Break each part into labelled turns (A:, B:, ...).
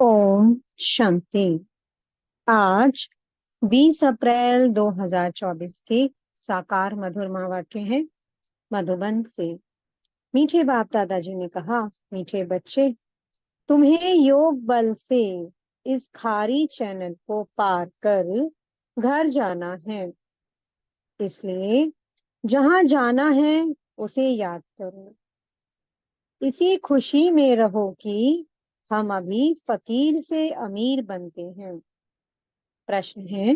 A: ओम शांति। आज 20 अप्रैल 2024 के साकार मधुरमा वाक्य हैं मधुबन से। मीठे बाप दादाजी ने कहा, मीठे बच्चे, तुम्हें योग बल से इस खारी चैनल को पार कर घर जाना है। इसलिए जहां जाना है उसे याद करो। इसी खुशी में रहो कि हम अभी फकीर से अमीर बनते हैं। प्रश्न है,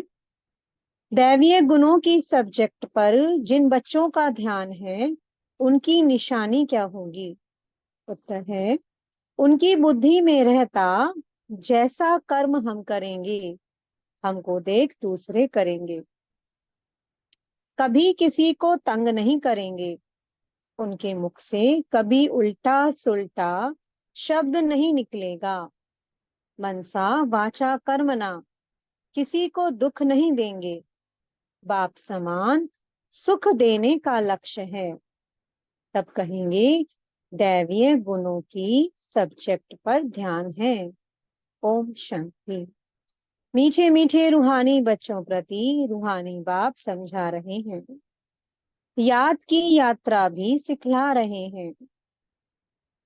A: दैवीय गुणों की सब्जेक्ट पर जिन बच्चों का ध्यान है उनकी निशानी क्या होगी? उत्तर है, उनकी बुद्धि में रहता जैसा कर्म हम करेंगे हमको देख दूसरे करेंगे। कभी किसी को तंग नहीं करेंगे। उनके मुख से कभी उल्टा सुल्टा शब्द नहीं निकलेगा। मनसा वाचा कर्मणा, किसी को दुख नहीं देंगे। बाप समान सुख देने का लक्ष्य है। तब कहेंगे दैवीय गुणों की सब्जेक्ट पर ध्यान है। ओम शांति। मीठे मीठे रूहानी बच्चों प्रति रूहानी बाप समझा रहे हैं। याद की यात्रा भी सिखला रहे हैं।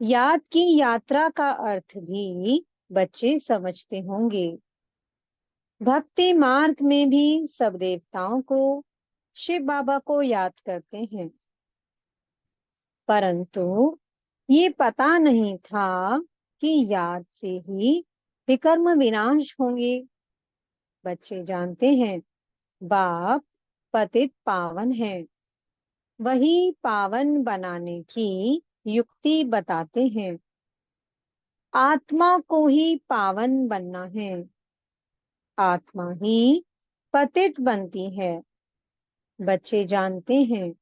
A: याद की यात्रा का अर्थ भी बच्चे समझते होंगे। भक्ति मार्ग में भी सब देवताओं को, शिव बाबा को याद करते हैं, परंतु ये पता नहीं था कि याद से ही विकर्म विनाश होंगे। बच्चे जानते हैं बाप पतित पावन है, वही पावन बनाने की युक्ति बताते हैं। आत्मा को ही पावन बनना है, आत्मा ही पतित बनती है। बच्चे जानते हैं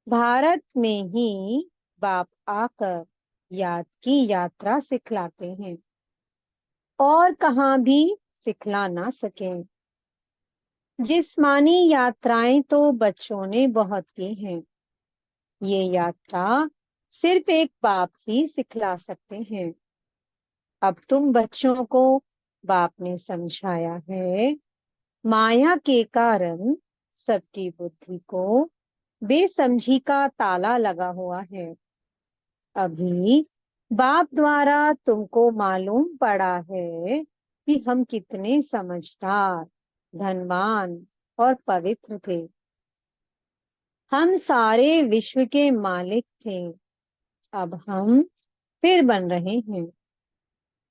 A: भारत में ही बाप आकर याद की यात्रा सिखलाते हैं और कहाँ भी सिखला ना सके। जिस्मानी यात्राएं तो बच्चों ने बहुत की हैं। ये यात्रा सिर्फ एक बाप ही सिखला सकते हैं। अब तुम बच्चों को बाप ने समझाया है, माया के कारण सबकी बुद्धि को बेसमझी का ताला लगा हुआ है। अभी बाप द्वारा तुमको मालूम पड़ा है कि हम कितने समझदार, धनवान और पवित्र थे। हम सारे विश्व के मालिक थे। अब हम फिर बन रहे हैं।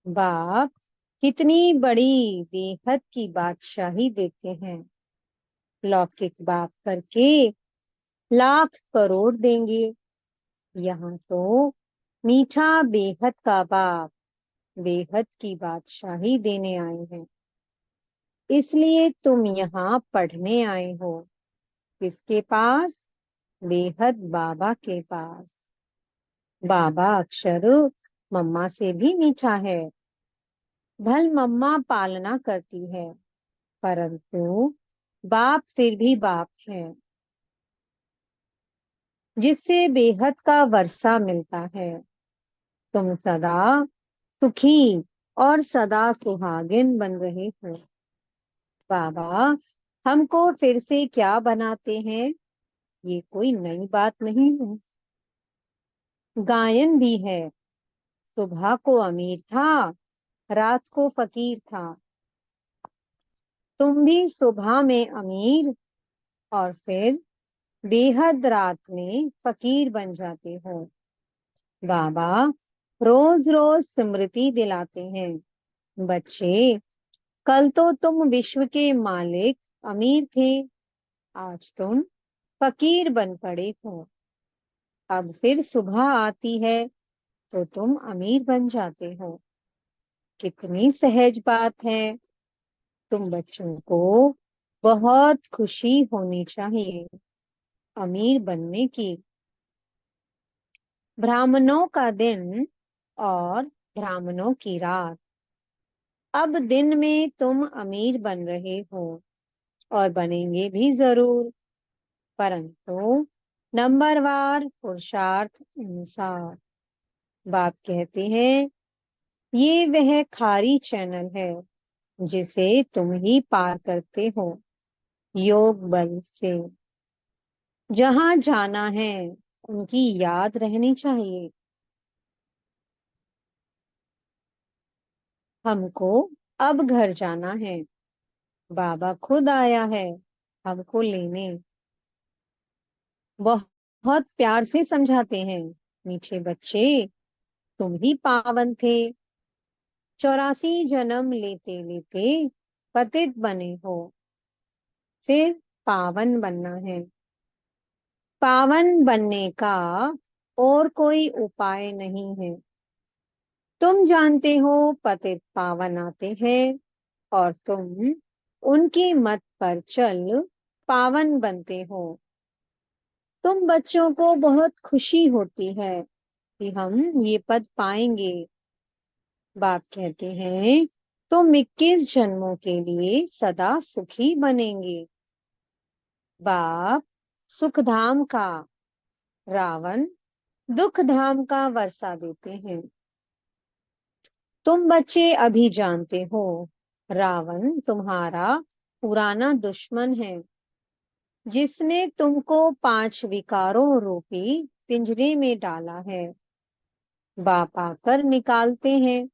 A: बाप कितनी बड़ी बेहद की बादशाही देते हैं। लौकिक बाप करके लाख करोड़ देंगे। यहाँ तो मीठा बेहद का बाप बेहद की बादशाही देने आए हैं। इसलिए तुम यहाँ पढ़ने आए हो। किसके पास? बेहद बाबा के पास। बाबा अक्षर मम्मा से भी मीठा है। भल मम्मा पालना करती है, परंतु बाप फिर भी बाप है, जिससे बेहद का वर्षा मिलता है। तुम सदा सुखी और सदा सुहागिन बन रहे हो। बाबा हमको फिर से क्या बनाते हैं? ये कोई नई बात नहीं है। गायन भी है, सुबह को अमीर था, रात को फकीर था। तुम भी सुबह में अमीर और फिर बेहद रात में फकीर बन जाते हो। बाबा रोज रोज स्मृति दिलाते हैं, बच्चे कल तो तुम विश्व के मालिक अमीर थे, आज तुम फकीर बन पड़े हो। अब फिर सुबह आती है तो तुम अमीर बन जाते हो। कितनी सहज बात है। तुम बच्चों को बहुत खुशी होनी चाहिए अमीर बनने की। ब्राह्मणों का दिन और ब्राह्मणों की रात। अब दिन में तुम अमीर बन रहे हो और बनेंगे भी जरूर, परंतु नंबरवार पुरुषार्थ अनुसार। बाप कहते हैं ये वह खारी चैनल है जिसे तुम ही पार करते हो योग बल से। जहां जाना है उनकी याद रहनी चाहिए। हमको अब घर जाना है। बाबा खुद आया है हमको लेने। बहुत प्यार से समझाते हैं, मीठे बच्चे तुम ही पावन थे। 84 जन्म लेते लेते पतित बने हो, फिर पावन बनना है। पावन बनने का और कोई उपाय नहीं है। तुम जानते हो पतित पावन आते हैं और तुम उनकी मत पर चल पावन बनते हो। तुम बच्चों को बहुत खुशी होती है कि हम ये पद पाएंगे। बाप कहते हैं तुम 21 जन्मों के लिए सदा सुखी बनेंगे। बाप सुख धाम का, रावण दुख धाम का वर्षा देते हैं। तुम बच्चे अभी जानते हो रावण तुम्हारा पुराना दुश्मन है, जिसने तुमको 5 विकारों रूपी पिंजरे में डाला है। बाप आकर निकालते हैं।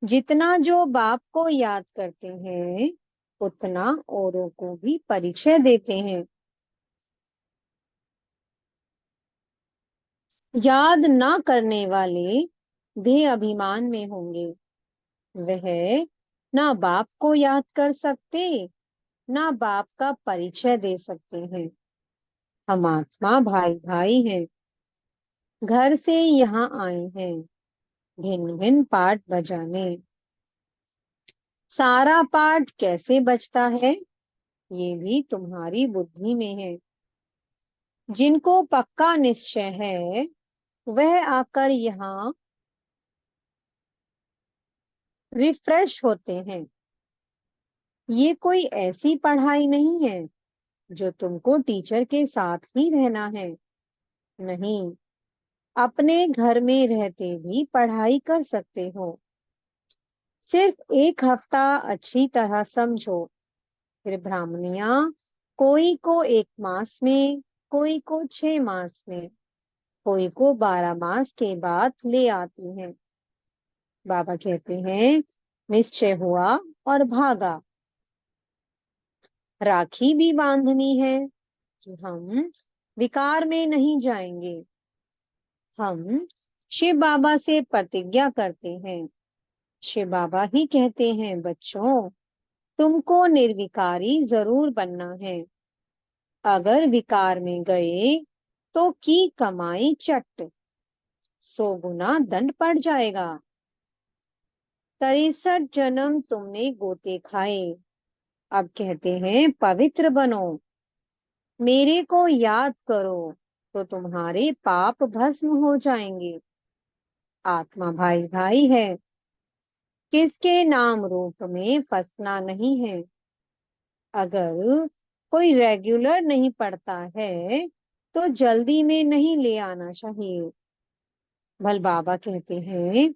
A: जितना जो बाप को याद करते हैं उतना औरों को भी परिचय देते हैं। याद ना करने वाले देह अभिमान में होंगे। वह ना बाप को याद कर सकते, ना बाप का परिचय दे सकते हैं। हम आत्मा भाई भाई हैं, घर से यहाँ आए हैं भिन्न भिन्न पाठ बजाने। सारा पाठ कैसे बजता है ये भी तुम्हारी बुद्धि में है। जिनको पक्का निश्चय है वह आकर यहाँ रिफ्रेश होते हैं। ये कोई ऐसी पढ़ाई नहीं है जो तुमको टीचर के साथ ही रहना है। नहीं, अपने घर में रहते भी पढ़ाई कर सकते हो। सिर्फ 1 हफ्ता अच्छी तरह समझो, फिर ब्राह्मणियां कोई को 1 मास में, कोई को 6 मास में, कोई को 12 मास के बाद ले आती हैं। बाबा कहते हैं निश्चय हुआ और भागा। राखी भी बांधनी है कि हम विकार में नहीं जाएंगे। हम शिव बाबा से प्रतिज्ञा करते हैं। शिव बाबा ही कहते हैं बच्चों तुमको निर्विकारी जरूर बनना है। अगर विकार में गए तो की कमाई चट, 100 गुना दंड पड़ जाएगा। 63 जन्म तुमने गोते खाए, अब कहते हैं पवित्र बनो। मेरे को याद करो तो तुम्हारे पाप भस्म हो जाएंगे। आत्मा भाई भाई है, किसके नाम रूप में फंसना नहीं है। अगर कोई रेगुलर नहीं पढ़ता है तो जल्दी में नहीं ले आना चाहिए। भल बाबा कहते हैं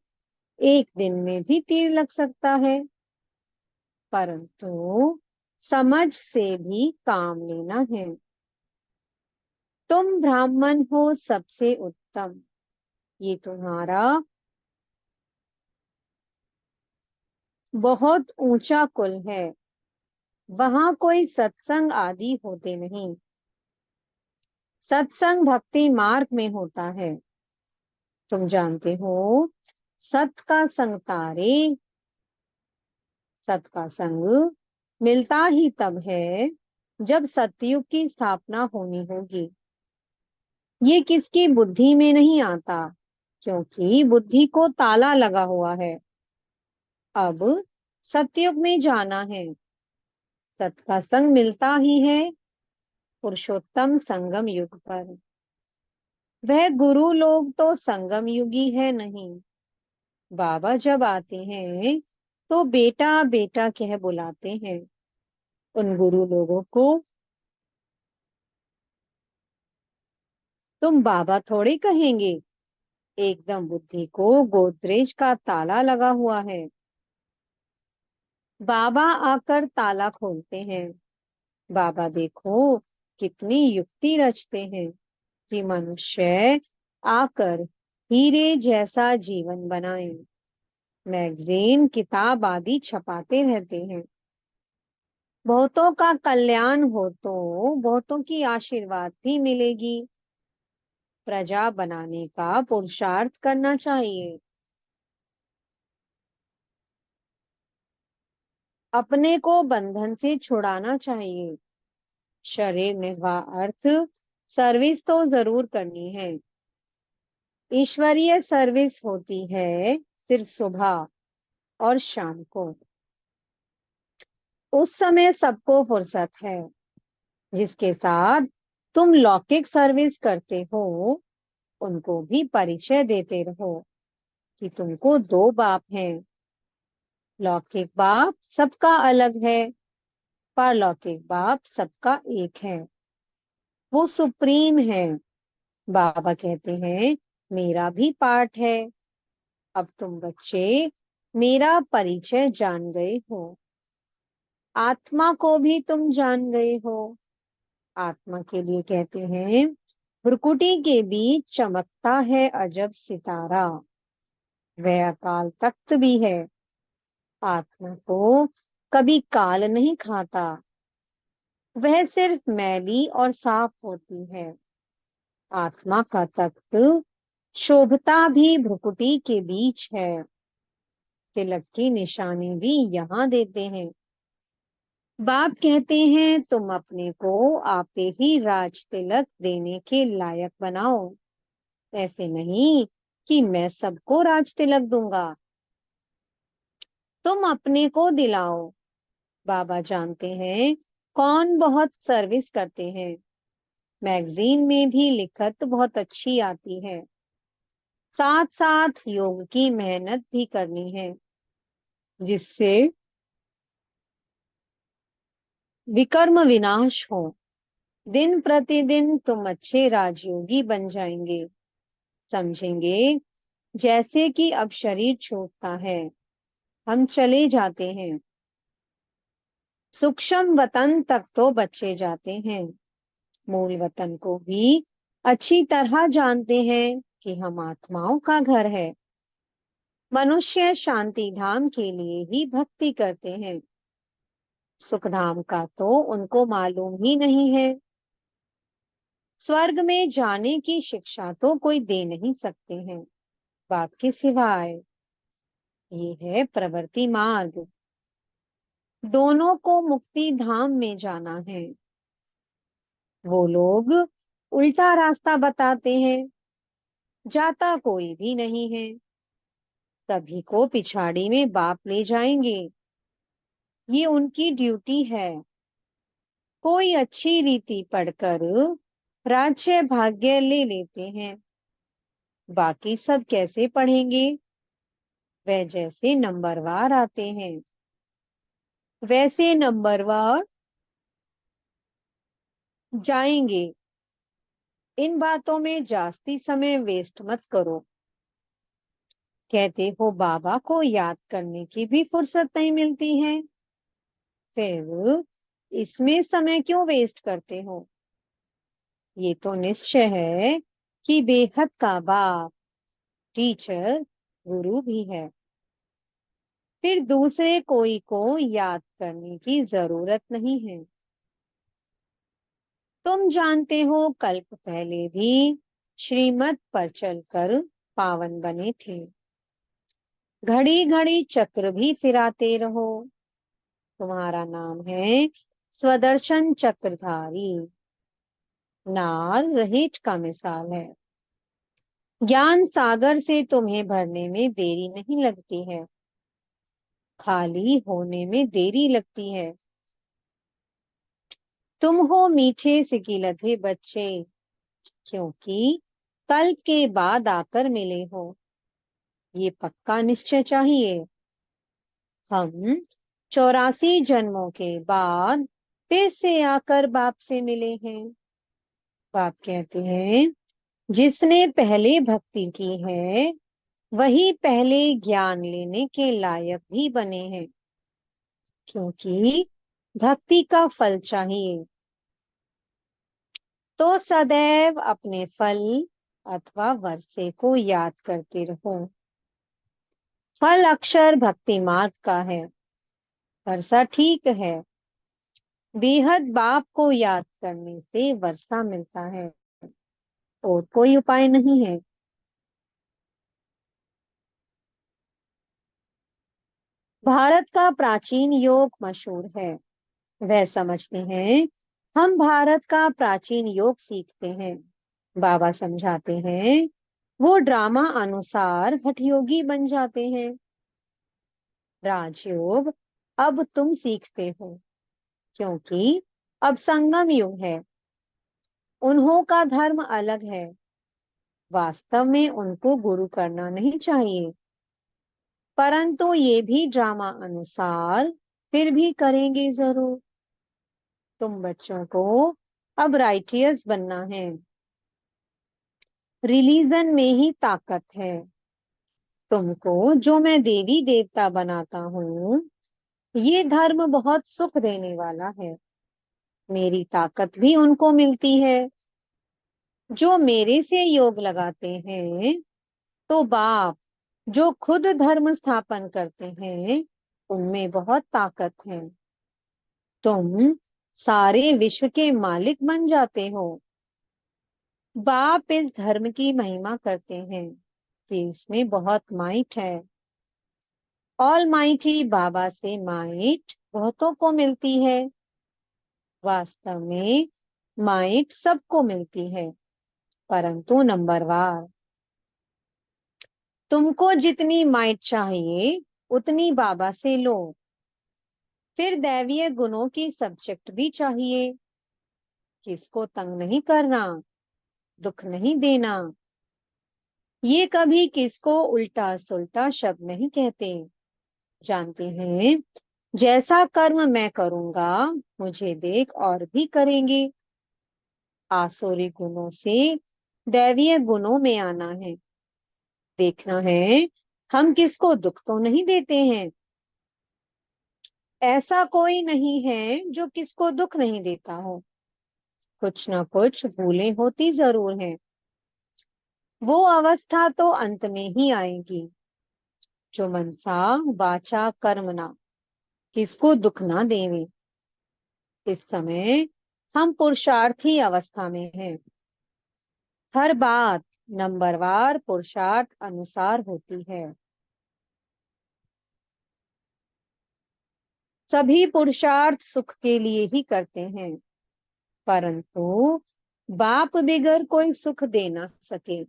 A: एक दिन में भी तीर लग सकता है, परंतु समझ से भी काम लेना है। तुम ब्राह्मण हो सबसे उत्तम, ये तुम्हारा बहुत ऊंचा कुल है। वहां कोई सत्संग आदि होते नहीं। सत्संग भक्ति मार्ग में होता है। तुम जानते हो सत का संग तारे, सत का संग मिलता ही तब है जब सतयुग की स्थापना होनी होगी। ये किसकी बुद्धि में नहीं आता, क्योंकि बुद्धि को ताला लगा हुआ है। अब सतयुग में जाना है। सत का संग मिलता ही है पुरुषोत्तम संगम युग पर। वह गुरु लोग तो संगम युगी है नहीं। बाबा जब आते हैं तो बेटा बेटा कह बुलाते हैं। उन गुरु लोगों को तुम बाबा थोड़े कहेंगे। एकदम बुद्धि को गोदरेज का ताला लगा हुआ है। बाबा आकर ताला खोलते हैं। बाबा देखो कितनी युक्ति रचते हैं कि मनुष्य आकर हीरे जैसा जीवन बनाए। मैगजीन किताब आदि छपाते रहते हैं। बहुतों का कल्याण हो तो बहुतों की आशीर्वाद भी मिलेगी। प्रजा बनाने का पुरुषार्थ करना चाहिए। अपने को बंधन से छुड़ाना चाहिए। शरीर निर्वाह अर्थ सर्विस तो जरूर करनी है। ईश्वरीय सर्विस होती है सिर्फ सुबह और शाम को। उस समय सबको फुर्सत है। जिसके साथ तुम लौकिक सर्विस करते हो उनको भी परिचय देते रहो कि तुमको दो बाप हैं। लौकिक बाप सबका अलग है, पारलौकिक बाप सबका एक है। वो सुप्रीम है। बाबा कहते हैं मेरा भी पार्ट है। अब तुम बच्चे मेरा परिचय जान गए हो। आत्मा को भी तुम जान गए हो। आत्मा के लिए कहते हैं भ्रुकुटी के बीच चमकता है अजब सितारा। वह अकाल तख्त भी है। आत्मा को कभी काल नहीं खाता। वह सिर्फ मैली और साफ होती है। आत्मा का तख्त शोभता भी भ्रुकुटी के बीच है। तिलक की निशानी भी यहाँ देते हैं। बाप कहते हैं तुम अपने को आपे ही राज तिलक देने के लायक बनाओ। ऐसे नहीं कि मैं सबको राज तिलक दूंगा। तुम अपने को दिलाओ। बाबा जानते हैं कौन बहुत सर्विस करते हैं। मैगजीन में भी लिखत बहुत अच्छी आती है। साथ साथ योग की मेहनत भी करनी है जिससे विकर्म विनाश हो। दिन प्रतिदिन तुम अच्छे राजयोगी बन जाएंगे। समझेंगे जैसे कि अब शरीर छूटता है, हम चले जाते हैं। सूक्ष्म वतन तक तो बच्चे जाते हैं। मूल वतन को भी अच्छी तरह जानते हैं कि हम आत्माओं का घर है। मनुष्य शांति धाम के लिए ही भक्ति करते हैं। सुख धाम का तो उनको मालूम ही नहीं है। स्वर्ग में जाने की शिक्षा तो कोई दे नहीं सकते हैं बाप के सिवाय। ये है प्रवृत्ति मार्ग। दोनों को मुक्ति धाम में जाना है। वो लोग उल्टा रास्ता बताते हैं। जाता कोई भी नहीं है। सभी को पिछाड़ी में बाप ले जाएंगे। ये उनकी ड्यूटी है। कोई अच्छी रीति पढ़कर राज्य भाग्य ले लेते हैं। बाकी सब कैसे पढ़ेंगे? वह जैसे नंबरवार आते हैं वैसे नंबरवार जाएंगे। इन बातों में जास्ती समय वेस्ट मत करो। कहते हो बाबा को याद करने की भी फुर्सत नहीं मिलती है। फिर इसमें समय क्यों वेस्ट करते हो? ये तो निश्चय है कि बेहद का बाप टीचर गुरु भी है। फिर दूसरे कोई को याद करने की जरूरत नहीं है। तुम जानते हो कल्प पहले भी श्रीमत पर चलकर पावन बने थे। घड़ी घड़ी चक्र भी फिराते रहो। तुम्हारा नाम है स्वदर्शन चक्रधारी। नार रहेठ का मिसाल है। ज्ञान सागर से तुम्हें भरने में देरी नहीं लगती है, खाली होने में देरी लगती है। तुम हो मीठे सिकीलधे बच्चे क्योंकि कल्प के बाद आकर मिले हो। ये पक्का निश्चय चाहिए। हम 84 जन्मों के बाद फिर से आकर बाप से मिले हैं। बाप कहते हैं जिसने पहले भक्ति की है वही पहले ज्ञान लेने के लायक भी बने हैं, क्योंकि भक्ति का फल चाहिए। तो सदैव अपने फल अथवा वर्षे को याद करते रहो। फल अक्षर भक्ति मार्ग का है। वर्षा ठीक है, बेहद बाप को याद करने से वर्षा मिलता है, और कोई उपाय नहीं है। भारत का प्राचीन योग मशहूर है, वह समझते हैं। हम भारत का प्राचीन योग सीखते हैं। बाबा समझाते हैं, वो ड्रामा अनुसार हठयोगी बन जाते हैं। राजयोग अब तुम सीखते हो, क्योंकि अब संगम युग है। उन्हों का धर्म अलग है। वास्तव में उनको गुरु करना नहीं चाहिए, परंतु ये भी ड्रामा अनुसार फिर भी करेंगे जरूर। तुम बच्चों को अब राइटियस बनना है। रिलीजन में ही ताकत है। तुमको जो मैं देवी देवता बनाता हूँ, ये धर्म बहुत सुख देने वाला है। मेरी ताकत भी उनको मिलती है। जो मेरे से योग लगाते हैं, तो बाप जो खुद धर्म स्थापन करते हैं, उनमें बहुत ताकत है। तुम सारे विश्व के मालिक बन जाते हो। बाप इस धर्म की महिमा करते हैं कि इसमें बहुत माइट है। ऑल माइटी बाबा से माइट बहुतों को मिलती है। वास्तव में माइट सबको मिलती है, परंतु नंबरवार। तुमको जितनी माइट चाहिए उतनी बाबा से लो। फिर दैवीय गुणों की सब्जेक्ट भी चाहिए। किसको तंग नहीं करना, दुख नहीं देना। ये कभी किसको उल्टा सुल्टा शब्द नहीं कहते। जानते हैं, जैसा कर्म मैं करूंगा, मुझे देख और भी करेंगे। आसुरी गुणों से दैवीय गुणों में आना है। देखना है हम किसको दुख तो नहीं देते हैं। ऐसा कोई नहीं है जो किसको दुख नहीं देता हो। कुछ ना कुछ भूलें होती जरूर हैं। वो अवस्था तो अंत में ही आएगी, जो मनसा वाचा कर्मणा किसको दुख ना देवे। इस समय हम पुरुषार्थी अवस्था में हैं। हर बात नंबरवार पुरुषार्थ अनुसार होती है। सभी पुरुषार्थ सुख के लिए ही करते हैं, परंतु बाप बिगर कोई सुख दे ना सके।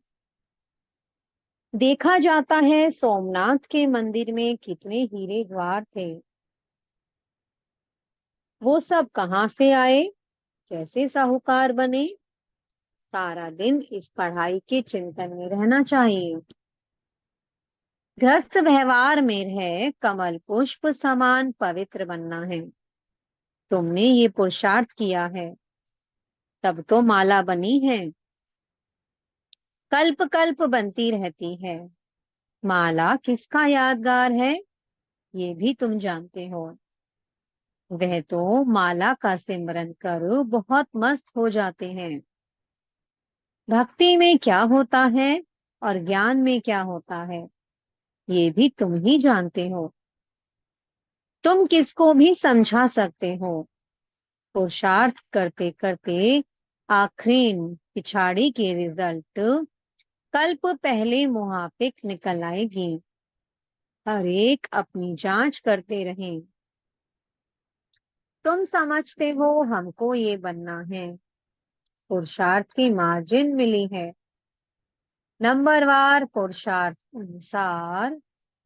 A: देखा जाता है सोमनाथ के मंदिर में कितने हीरे ज्वार थे। वो सब कहाँ से आए, कैसे साहूकार बने। सारा दिन इस पढ़ाई के चिंतन में रहना चाहिए। गृहस्थ व्यवहार में रह कमल पुष्प समान पवित्र बनना है। तुमने ये पुरुषार्थ किया है, तब तो माला बनी है। कल्प कल्प बनती रहती है। माला किसका यादगार है, ये भी तुम जानते हो। वह तो माला का सिमरन कर बहुत मस्त हो जाते हैं। भक्ति में क्या होता है और ज्ञान में क्या होता है, ये भी तुम ही जानते हो। तुम किसको भी समझा सकते हो। पुरुषार्थ करते करते आखिर पिछाड़ी के रिजल्ट कल्प पहले मुहाफिक निकल आएगी। हर एक अपनी जांच करते रहें। तुम समझते हो हमको ये बनना है। पुरुषार्थ की मार्जिन मिली है। नंबरवार पुरुषार्थ अनुसार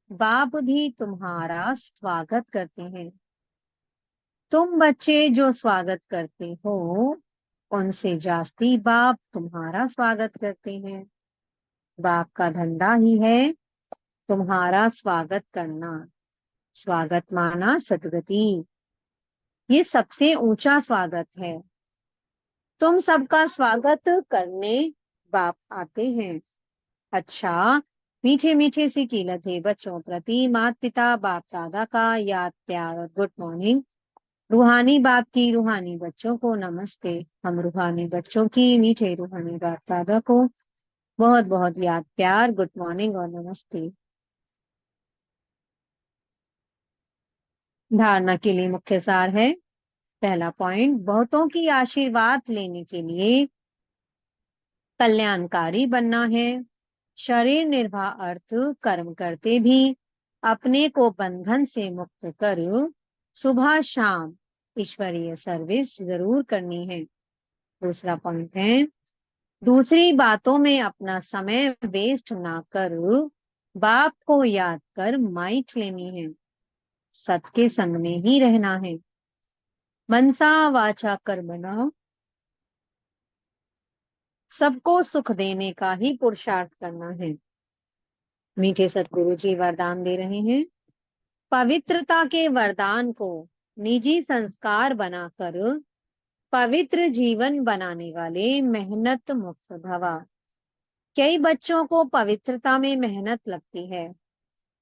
A: बाप भी तुम्हारा स्वागत करते हैं। तुम बच्चे जो स्वागत करते हो, उनसे जास्ती बाप तुम्हारा स्वागत करते हैं। बाप का धंधा ही है तुम्हारा स्वागत करना। स्वागत माना सदगति, ये सबसे ऊंचा स्वागत है। तुम सबका स्वागत करने बाप आते हैं। अच्छा, मीठे मीठे सी कीलते बच्चों प्रति माता पिता बाप दादा का याद प्यार और गुड मॉर्निंग। रूहानी बाप की रूहानी बच्चों को नमस्ते। हम रूहानी बच्चों की मीठे रूहानी बाप दादा को बहुत बहुत याद प्यार, गुड मॉर्निंग और नमस्ते। धारणा के लिए मुख्य सार है। पहला पॉइंट, बहुतों की आशीर्वाद लेने के लिए कल्याणकारी बनना है। शरीर निर्वाह अर्थ कर्म करते भी अपने को बंधन से मुक्त कर सुबह शाम ईश्वरीय सर्विस जरूर करनी है। दूसरा पॉइंट है, दूसरी बातों में अपना समय वेस्ट ना कर बाप को याद कर माइट लेनी है। सत के संग में ही रहना है। मनसा वाचा कर्मणा सबको सुख देने का ही पुरुषार्थ करना है। मीठे सतगुरु जी वरदान दे रहे हैं। पवित्रता के वरदान को निजी संस्कार बनाकर पवित्र जीवन बनाने वाले मेहनत मुक्त भवा। कई बच्चों को पवित्रता में मेहनत लगती है।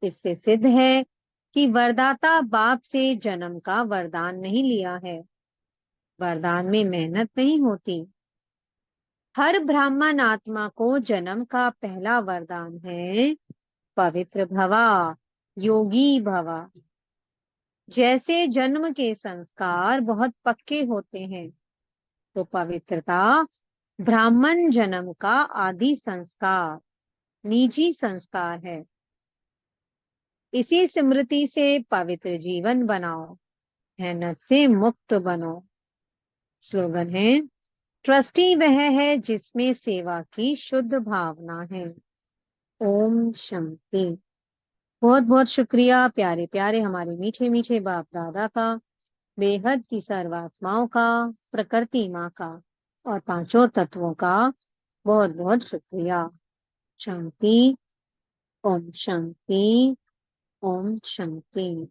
A: इससे सिद्ध है कि वरदाता बाप से जन्म का वरदान नहीं लिया है। वरदान में मेहनत नहीं होती। हर ब्राह्मण आत्मा को जन्म का पहला वरदान है पवित्र भवा, योगी भवा। जैसे जन्म के संस्कार बहुत पक्के होते हैं, तो पवित्रता ब्राह्मण जन्म का आदि संस्कार, निजी संस्कार है। इसी स्मृति से पवित्र जीवन बनाओ, मेहनत से मुक्त बनो। स्लोगन है, ट्रस्टी वह है जिसमें सेवा की शुद्ध भावना है। ओम शांति। बहुत बहुत शुक्रिया प्यारे प्यारे हमारे मीठे मीठे बाप दादा का, बेहद की सर्वात्माओं का, प्रकृति माँ का और पांचों तत्वों का बहुत बहुत शुक्रिया। शांति। ओम शांति। ओम शांति।